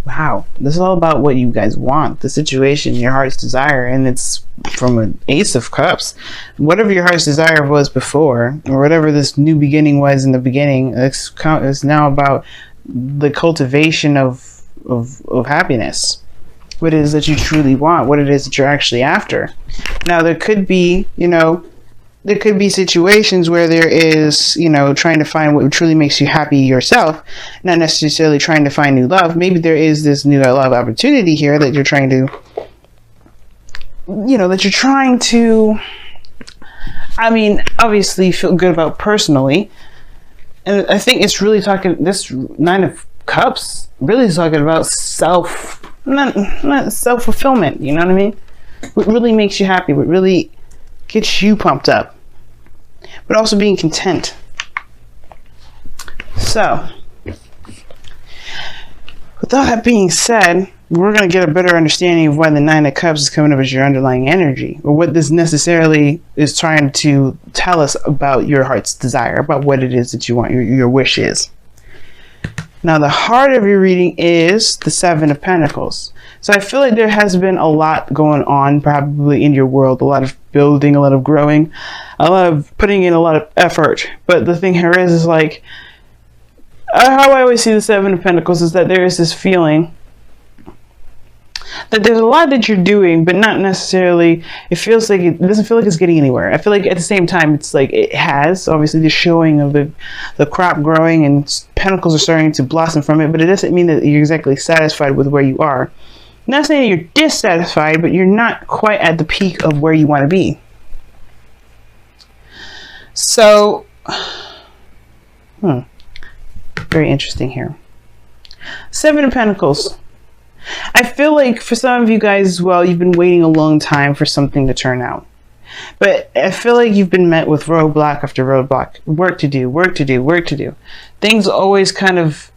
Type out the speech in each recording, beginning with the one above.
Wow, this is all about what you guys want, the situation, your heart's desire, and it's from an Ace of Cups. Whatever your heart's desire was before, or whatever this new beginning was in the beginning, it's now about the cultivation of happiness. What it is that you truly want, what it is that you're actually after. Now, there could be, there could be situations where there is, trying to find what truly makes you happy yourself, not necessarily trying to find new love. Maybe there is this new love opportunity here that you're trying to, obviously feel good about personally. And I think it's really talking, this Nine of Cups really is talking about not self-fulfillment, you know what I mean? What really makes you happy, what really gets you pumped up, but also being content. So, with all that being said, we're going to get a better understanding of why the Nine of Cups is coming up as your underlying energy, or what this necessarily is trying to tell us about your heart's desire, about what it is that you want, your wish is. Now, the heart of your reading is the Seven of Pentacles. So I feel like there has been a lot going on probably in your world, a lot of building, a lot of growing, a lot of putting in a lot of effort. But the thing here is like, how I always see the Seven of Pentacles is that there is this feeling that there's a lot that you're doing, but not necessarily, it feels like it doesn't feel like it's getting anywhere. I feel like at the same time, it's like it has, obviously, the showing of the crop growing and pentacles are starting to blossom from it, but it doesn't mean that you're exactly satisfied with where you are. I'm not saying you're dissatisfied, but you're not quite at the peak of where you want to be. So, very interesting here. Seven of Pentacles. I feel like for some of you guys as well, you've been waiting a long time for something to turn out. But I feel like you've been met with roadblock after roadblock. Work to do, work to do, work to do. Things always kind of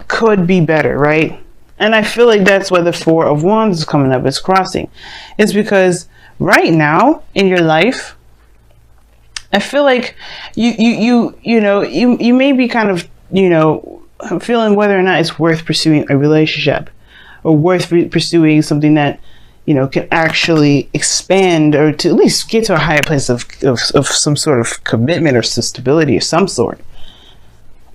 could be better, right? And I feel like that's why the Four of Wands is coming up, it's crossing. It's because right now in your life, I feel like you may be kind of, feeling whether or not it's worth pursuing a relationship or worth pursuing something that, can actually expand or to at least get to a higher place of some sort of commitment or stability of some sort.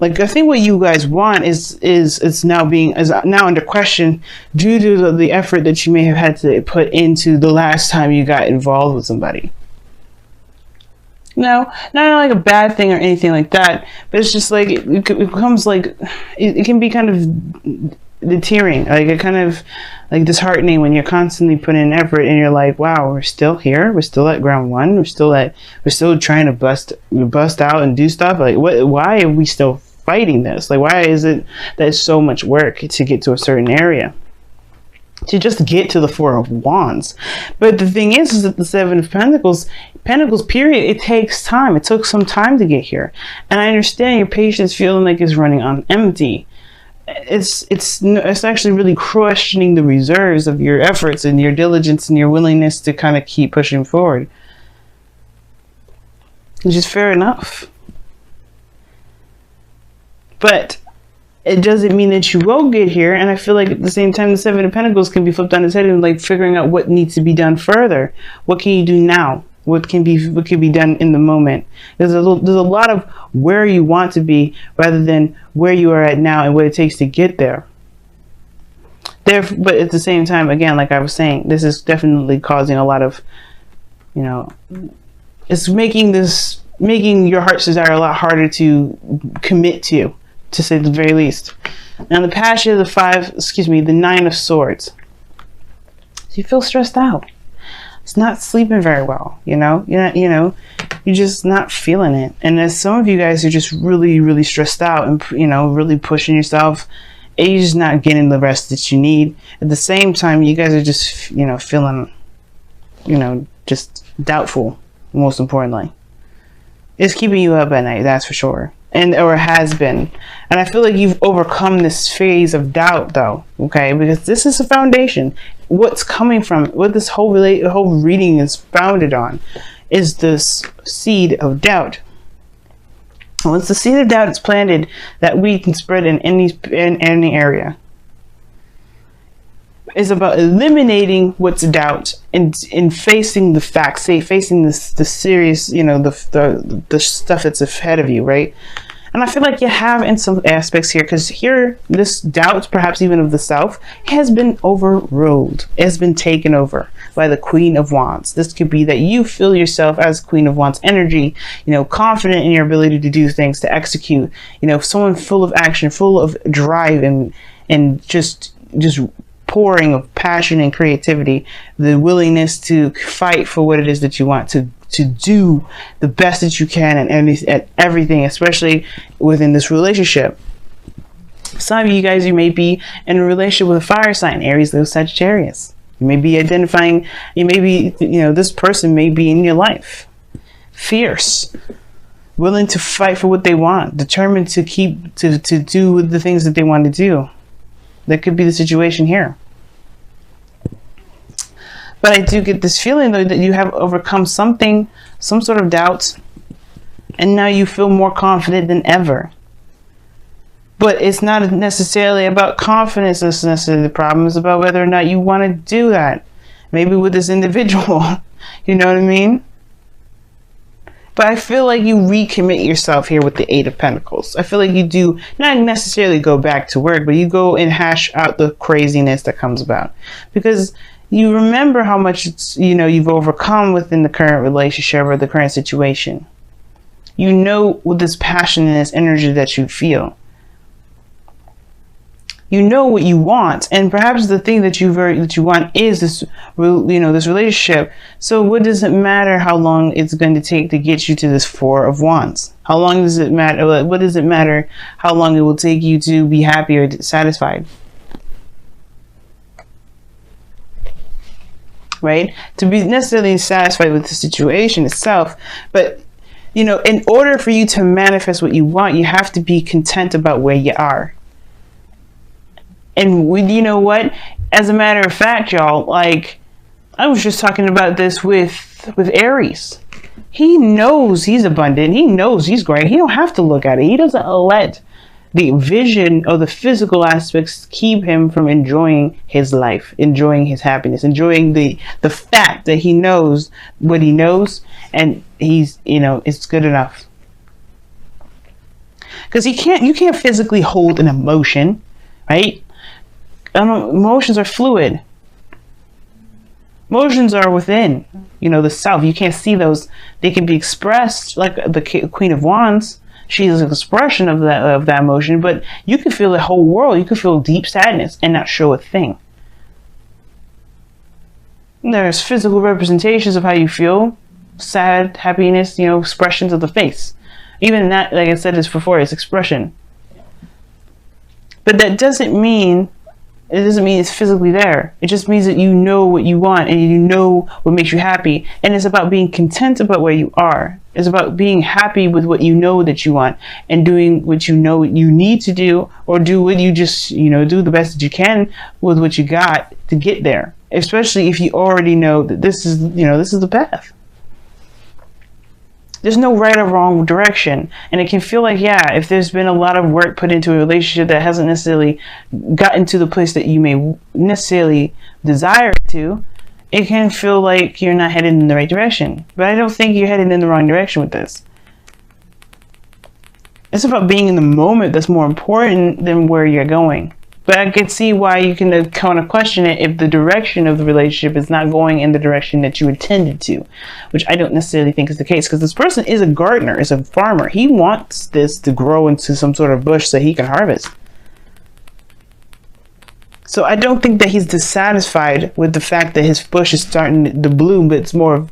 Like, I think what you guys want is now under question due to the effort that you may have had to put into the last time you got involved with somebody. No, not like a bad thing or anything like that, but it's just like it becomes like it can be kind of deterring, like it kind of like disheartening when you're constantly putting in effort and you're like, wow, we're still here, we're still at ground one, we're still trying to bust out and do stuff. Like, why are we still fighting this? Like, why is it that it's so much work to get to a certain area, to just get to the Four of Wands? But the thing is that the Seven of Pentacles period, it takes time. It took some time to get here, and I understand your patience feeling like it's running on empty. It's actually really questioning the reserves of your efforts and your diligence and your willingness to kind of keep pushing forward, which is fair enough. But it doesn't mean that you won't get here. And I feel like at the same time, the Seven of Pentacles can be flipped on its head and like figuring out what needs to be done further. What can you do now? What can be done in the moment? There's a lot of where you want to be rather than where you are at now and what it takes to get there. But at the same time, again, like I was saying, this is definitely causing a lot of, it's making your heart's desire a lot harder to commit to say the very least. Now the passion of the Nine of Swords. So you feel stressed out. It's not sleeping very well, you're just not feeling it. And as some of you guys are just really, really stressed out and, really pushing yourself, and you're just not getting the rest that you need. At the same time, you guys are just, feeling, just doubtful, most importantly. It's keeping you up at night, that's for sure. Or has been. And I feel like you've overcome this phase of doubt, though, okay? Because this is a foundation. What's coming from, what this whole reading is founded on, is this seed of doubt. Once the seed of doubt is planted, that weed can spread in any area. is about eliminating what's doubt and facing the facts, facing the serious, you know, the stuff that's ahead of you, right? And I feel like you have in some aspects here, because here, this doubt, perhaps even of the self, has been overruled. It has been taken over by the Queen of Wands. This could be that you feel yourself as Queen of Wands energy, you know, confident in your ability to do things, to execute, you know, someone full of action, full of drive and just pouring of passion and creativity, the willingness to fight for what it is that you want, to do the best that you can at everything, especially within this relationship. Some of you guys, you may be in a relationship with a fire sign, Aries, Leo, Sagittarius. You may be identifying, you may be, you know, this person may be in your life. Fierce, willing to fight for what they want, determined to do the things that they want to do. That could be the situation here. But I do get this feeling, though, that you have overcome something, some sort of doubt, and now you feel more confident than ever. But it's not necessarily about confidence that's necessarily the problem. It's about whether or not you want to do that. Maybe with this individual, you know what I mean? But I feel like you recommit yourself here with the Eight of Pentacles. I feel like you do not necessarily go back to work, but you go and hash out the craziness that comes about. Because you remember how much you've overcome within the current relationship or the current situation. You know, with this passion and this energy that you feel. You know what you want, and perhaps the thing that you want is this, this relationship. So what does it matter how long it's going to take to get you to this Four of Wands? How long does it matter? What does it matter how long it will take you to be happy or satisfied? Right? To be necessarily satisfied with the situation itself, but in order for you to manifest what you want, you have to be content about where you are. And you know what? As a matter of fact, y'all, like, I was just talking about this with Aries. He knows he's abundant. He knows he's great. He don't have to look at it. He doesn't let the vision or the physical aspects keep him from enjoying his life, enjoying his happiness, enjoying the fact that he knows what he knows, and he's, it's good enough. Because you can't physically hold an emotion, right? Emotions are fluid. Emotions are within, the self. You can't see those. They can be expressed, like the Queen of Wands. She's an expression of that emotion, but you can feel the whole world. You can feel deep sadness and not show a thing. There's physical representations of how you feel, sad, happiness, expressions of the face. Even that, like I said this before, is expression. But that doesn't mean it's physically there. It just means that you know what you want and you know what makes you happy. And it's about being content about where you are. It's about being happy with what you know that you want and doing what you know you need to do, or do what you just, do the best that you can with what you got to get there. Especially if you already know that this is the path. There's no right or wrong direction. And it can feel like, if there's been a lot of work put into a relationship that hasn't necessarily gotten to the place that you may necessarily desire to, it can feel like you're not headed in the right direction. But I don't think you're headed in the wrong direction with this. It's about being in the moment that's more important than where you're going. But I can see why you can kind of question it if the direction of the relationship is not going in the direction that you intended to, which I don't necessarily think is the case, because this person is a gardener, is a farmer. He wants this to grow into some sort of bush so he can harvest. So I don't think that he's dissatisfied with the fact that his bush is starting to bloom, but it's more of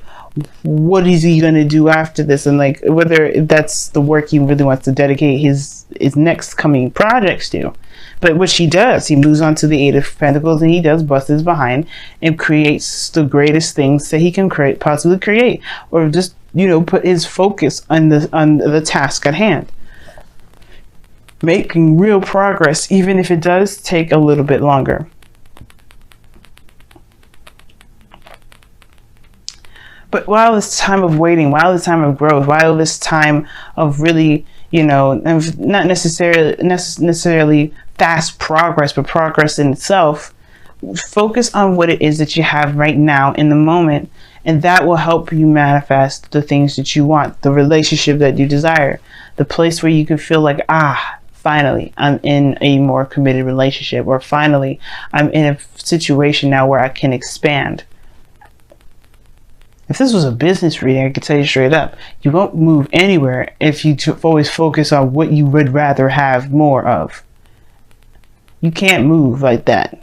what is he going to do after this, and like whether that's the work he really wants to dedicate his next coming projects to. But which he does. He moves on to the Eight of Pentacles, and he does bust his behind and creates the greatest things that he can possibly create, or just put his focus on the task at hand, making real progress, even if it does take a little bit longer. But while this time of waiting, while this time of growth, while this time of really, not necessarily fast progress, but progress in itself, Focus on what it is that you have right now in the moment, and that will help you manifest the things that you want, the relationship that you desire, the place where you can feel like, finally, I'm in a more committed relationship, or finally, I'm in a situation now where I can expand. If this was a business reading, I could tell you straight up, you won't move anywhere if you always focus on what you would rather have more of. You can't move like that.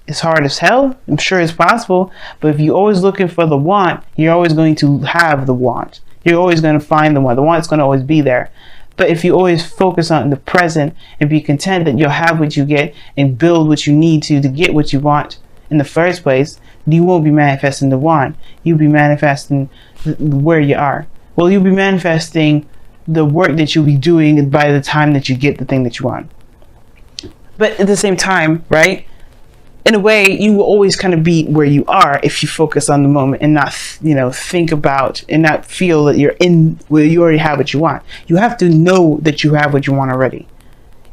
It's hard as hell. I'm sure it's possible. But if you're always looking for the want, you're always going to have the want. You're always going to find the want. The want's going to always be there. But if you always focus on the present and be content that you'll have what you get and build what you need to get what you want in the first place, you won't be manifesting the want. You'll be manifesting where you are. Well, you'll be manifesting the work that you'll be doing by the time that you get the thing that you want. But at the same time, right? In a way, you will always kind of be where you are if you focus on the moment and not, think about and not feel that you're in where you already have what you want. You have to know that you have what you want already,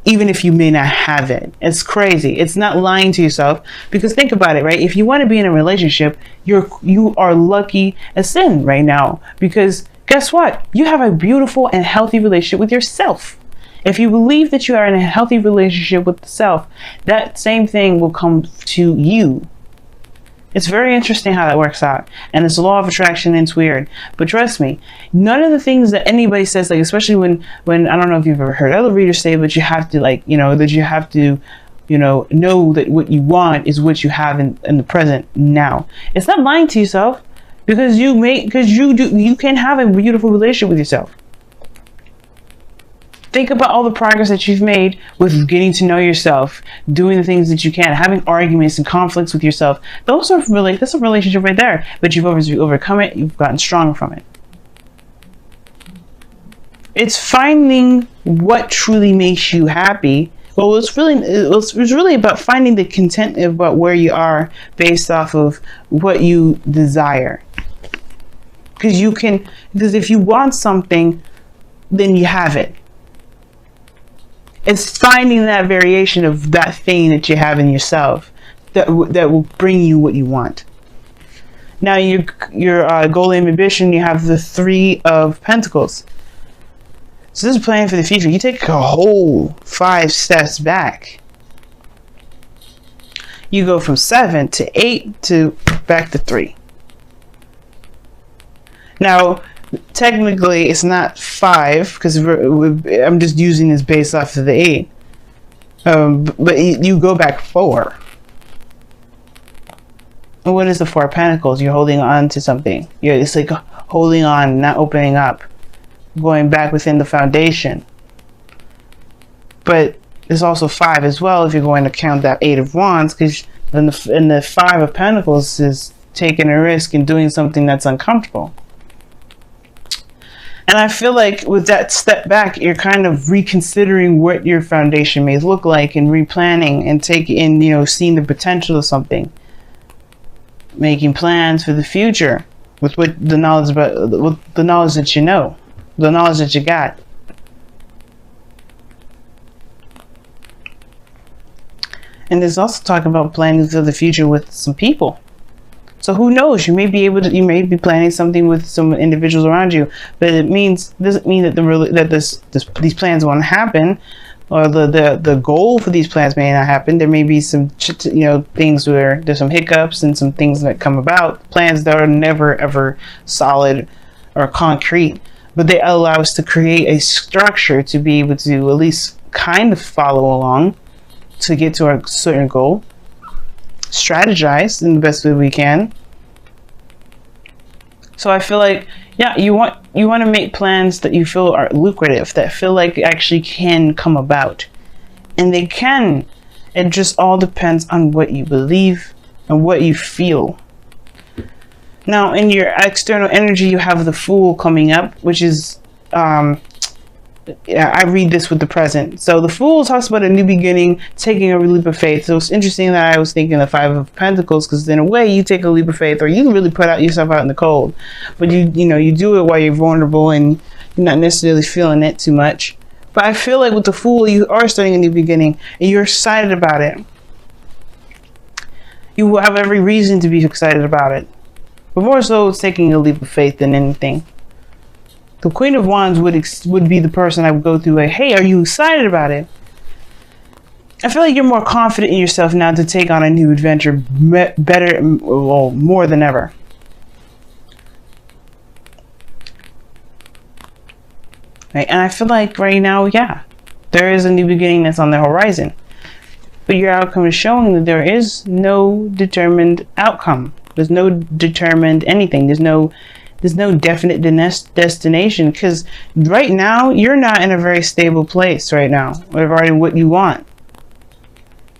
even if you may not have it. It's crazy. It's not lying to yourself, because think about it, right? If you want to be in a relationship, you are lucky as sin right now, because guess what? You have a beautiful and healthy relationship with yourself. If you believe that you are in a healthy relationship with the self, that same thing will come to you. It's very interesting how that works out. And it's a law of attraction, and it's weird. But trust me, none of the things that anybody says, like, especially when I don't know if you've ever heard other readers say, but you have to, that you have to, know that what you want is what you have in the present now. It's not lying to yourself, because you can have a beautiful relationship with yourself. Think about all the progress that you've made with getting to know yourself, doing the things that you can, having arguments and conflicts with yourself. That's a relationship right there. But you've overcome it. You've gotten stronger from it. It's finding what truly makes you happy. Well, it's really about finding the content about where you are based off of what you desire. Because if you want something, then you have it. It's finding that variation of that thing that you have in yourself that will bring you what you want. Now, your goal and ambition, you have the 3 of Pentacles. So this is planning for the future. You take a whole 5 steps back. You go from 7 to 8 to back to 3. Now, technically, it's not 5, because I'm just using this based off of the 8. But you go back 4. And what is the 4 of Pentacles? You're holding on to something. It's like holding on, not opening up, going back within the foundation. But there's also 5 as well, if you're going to count that 8 of Wands, because then the 5 of Pentacles is taking a risk and doing something that's uncomfortable. And I feel like with that step back, you're kind of reconsidering what your foundation may look like, and replanning and seeing the potential of something, making plans for the future with the knowledge that you know, the knowledge that you got. And there's also talk about planning for the future with some people. So who knows? You may be planning something with some individuals around you, but it doesn't mean that these plans won't happen, or the goal for these plans may not happen. There may be some things where there's some hiccups and some things that come about. Plans that are never ever solid or concrete, but they allow us to create a structure to be able to at least kind of follow along to get to our certain goal. Strategize in the best way we can. So I feel like, you want to make plans that you feel are lucrative, that feel like actually can come about, and they can. It just all depends on what you believe and what you feel. Now, in your external energy, you have the Fool coming up, which is I read this with the present. So the Fool talks about a new beginning, taking a leap of faith. So it's interesting that I was thinking the 5 of Pentacles, because in a way you take a leap of faith, or you really put yourself out in the cold, but you do it while you're vulnerable and you're not necessarily feeling it too much. But I feel like with the Fool, you are starting a new beginning and you're excited about it. You will have every reason to be excited about it. But more so, it's taking a leap of faith than anything. The Queen of Wands would be the person I would go through like, hey, are you excited about it? I feel like you're more confident in yourself now to take on a new adventure better, well, more than ever. Right? And I feel like right now, yeah, there is a new beginning that's on the horizon. But your outcome is showing that there is no determined outcome. There's no determined anything. There's no definite destination, because right now you're not in a very stable place right now regarding what you want.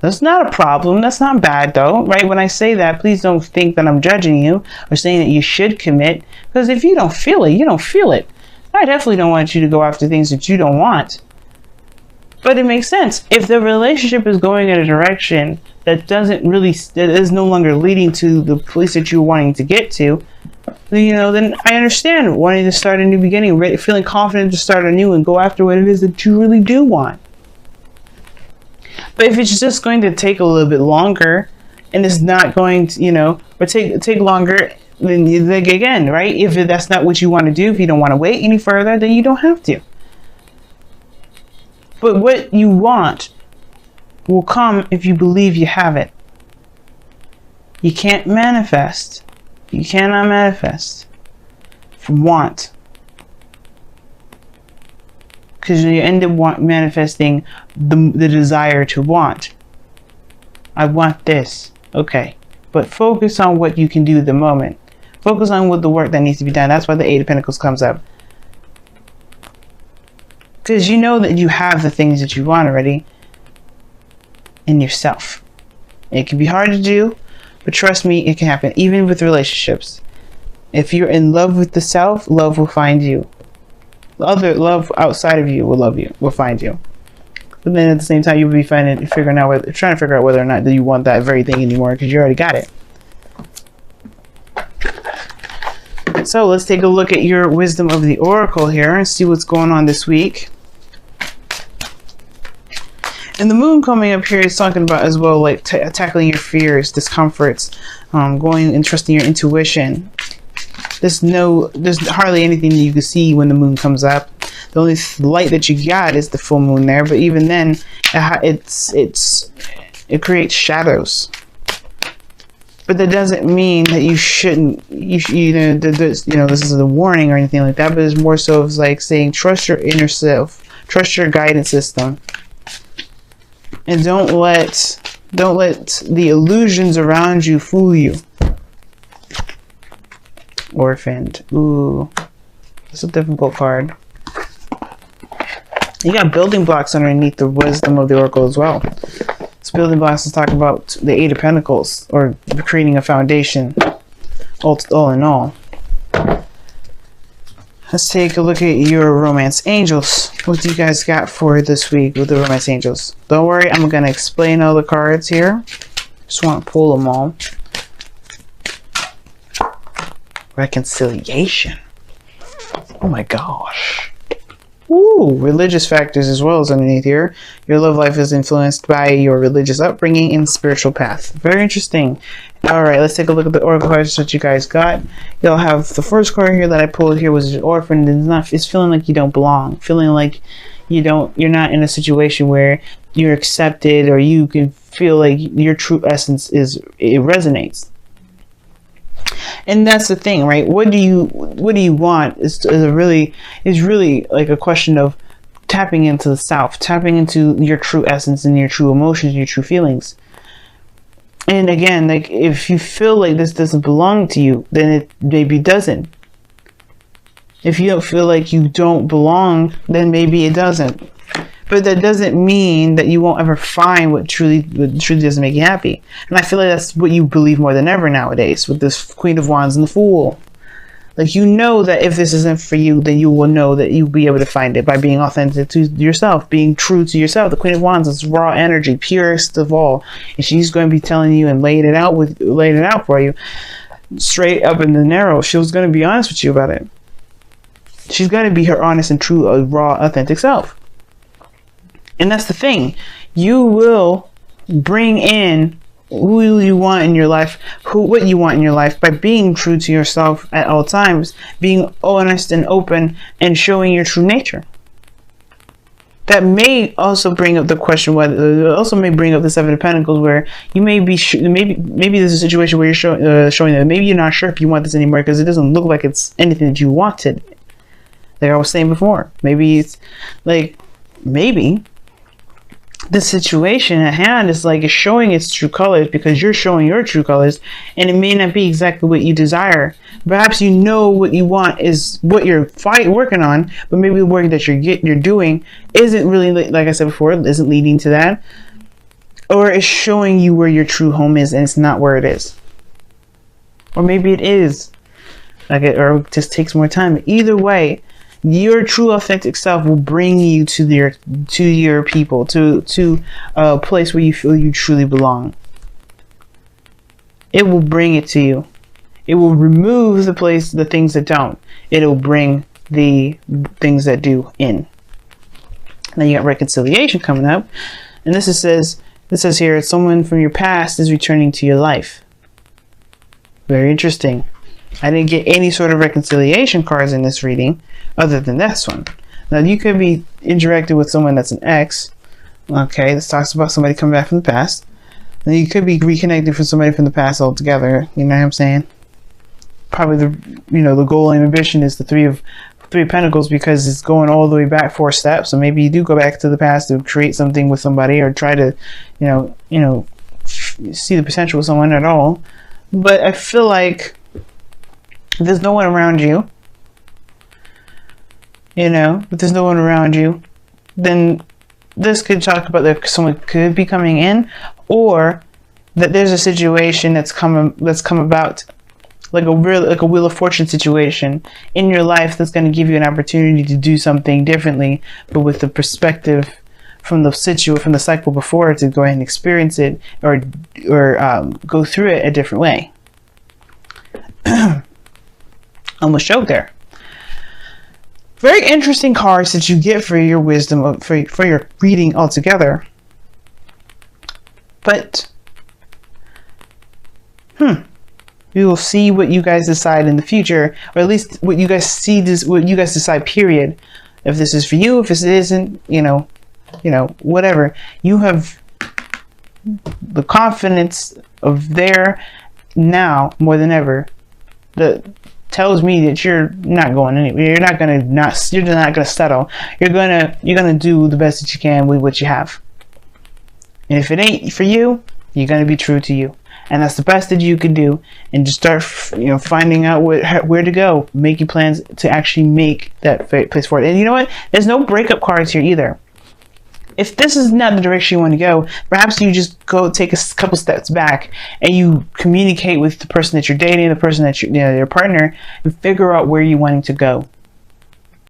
That's not a problem. That's not bad though, right? When I say that, please don't think that I'm judging you or saying that you should commit, because if you don't feel it, you don't feel it. I definitely don't want you to go after things that you don't want. But it makes sense. If the relationship is going in a direction that that is no longer leading to the place that you're wanting to get to, then I understand wanting to start a new beginning, feeling confident to start anew and go after what it is that you really do want. But if it's just going to take a little bit longer and it's not going to, or take longer, then you think again, right? If that's not what you want to do, if you don't want to wait any further, then you don't have to. But what you want will come if you believe you have it. You can't manifest. You cannot manifest from want. Because you end up manifesting the desire to want. I want this. Okay. But focus on what you can do at the moment. Focus on what the work that needs to be done. That's why the Eight of Pentacles comes up. Because you know that you have the things that you want already in yourself. It can be hard to do, but trust me, it can happen. Even with relationships. If you're in love with the self, love will find you. Other love outside of you will love you, will find you. But then at the same time, you'll be trying to figure out whether or not you want that very thing anymore, because you already got it. So let's take a look at your wisdom of the oracle here and see what's going on this week. And the moon coming up here is talking about as well, like tackling your fears, discomforts, going and trusting your intuition. There's hardly anything that you can see when the moon comes up. The only light that you got is the full moon there, but even then, it creates shadows. But that doesn't mean that you shouldn't. This is a warning or anything like that. But it's more so of like saying, trust your inner self, trust your guidance system, and don't let the illusions around you fool you. Orphaned. Ooh, that's a difficult card. You got building blocks underneath the wisdom of the oracle as well. This building blocks is talking about the Eight of Pentacles, or creating a foundation, all in all. Let's take a look at your romance angels. What do you guys got for this week with the romance angels? Don't worry, I'm going to explain all the cards here. Just want to pull them all. Reconciliation. Oh my gosh. Ooh, religious factors as well as underneath here. Your love life is influenced by your religious upbringing and spiritual path. Very interesting. Alright, let's take a look at the oracle cards that you guys got. You'll have the first card here that I pulled here was orphan. It's feeling like you don't belong. Feeling like you're not in a situation where you're accepted, or you can feel like your true essence it resonates. And that's the thing, right? What do you want is really like a question of tapping into the self, tapping into your true essence and your true emotions, your true feelings. And again, like if you feel like this doesn't belong to you, then it maybe doesn't. If you don't feel like you don't belong, then maybe it doesn't. But that doesn't mean that you won't ever find what truly doesn't make you happy. And I feel like that's what you believe more than ever nowadays with this Queen of Wands and the Fool. Like, you know that if this isn't for you, then you will know that you'll be able to find it by being authentic to yourself, being true to yourself. The Queen of Wands is raw energy, purest of all. And she's going to be telling you and laying it out for you straight up in the narrow. She was going to be honest with you about it. She's got to be her honest and true, raw, authentic self. And that's the thing. You will bring in who you want in your life, what you want in your life, by being true to yourself at all times, being honest and open, and showing your true nature. That may also bring up the question, whether it also may bring up the Seven of Pentacles, where you may be maybe there's a situation where you're showing that maybe you're not sure if you want this anymore because it doesn't look like it's anything that you wanted. Like I was saying before, maybe it's like maybe the situation at hand is like it's showing its true colors because you're showing your true colors, and it may not be exactly what you desire. Perhaps you know what you want is what you're working on, but maybe the work that you're doing isn't really, like I said before, isn't leading to that, or it's showing you where your true home is and it's not where it is, or maybe it is, or it just takes more time. Either way, your true authentic self will bring you to your people, to a place where you feel you truly belong. It will bring it to you. It will remove the things that don't. It'll bring the things that do in. Now you got reconciliation coming up, and this says here, someone from your past is returning to your life. Very interesting. I didn't get any sort of reconciliation cards in this reading other than this one. Now you could be interacting with someone that's an ex. Okay, this talks about somebody coming back from the past. Now you could be reconnecting with somebody from the past altogether. You know what I'm saying? Probably the goal and ambition is the Three of Pentacles, because it's going all the way back 4 steps. So maybe you do go back to the past to create something with somebody, or try to, see the potential with someone at all. But I feel like if there's no one around you, if there's no one around you, then this could talk about that someone could be coming in, or that there's a situation that's come about, like a Wheel of Fortune situation in your life that's going to give you an opportunity to do something differently, but with the perspective from the cycle before, to go ahead and experience it or go through it a different way. Almost choked there. Very interesting cards that you get for your wisdom, for your reading altogether. But we will see what you guys decide in the future, or at least what you guys decide, period. If this is for you, if this isn't, whatever. You have the confidence of there now more than ever that tells me that you're not going anywhere. You're not gonna settle. You're gonna do the best that you can with what you have. And if it ain't for you, you're gonna be true to you. And that's the best that you can do, and just start finding out where to go, making plans to actually make that place forward. And you know what, there's no breakup cards here either. If this is not the direction you want to go, perhaps you just go take a couple steps back and you communicate with the person that you're dating, the person that your partner, and figure out where you're wanting to go.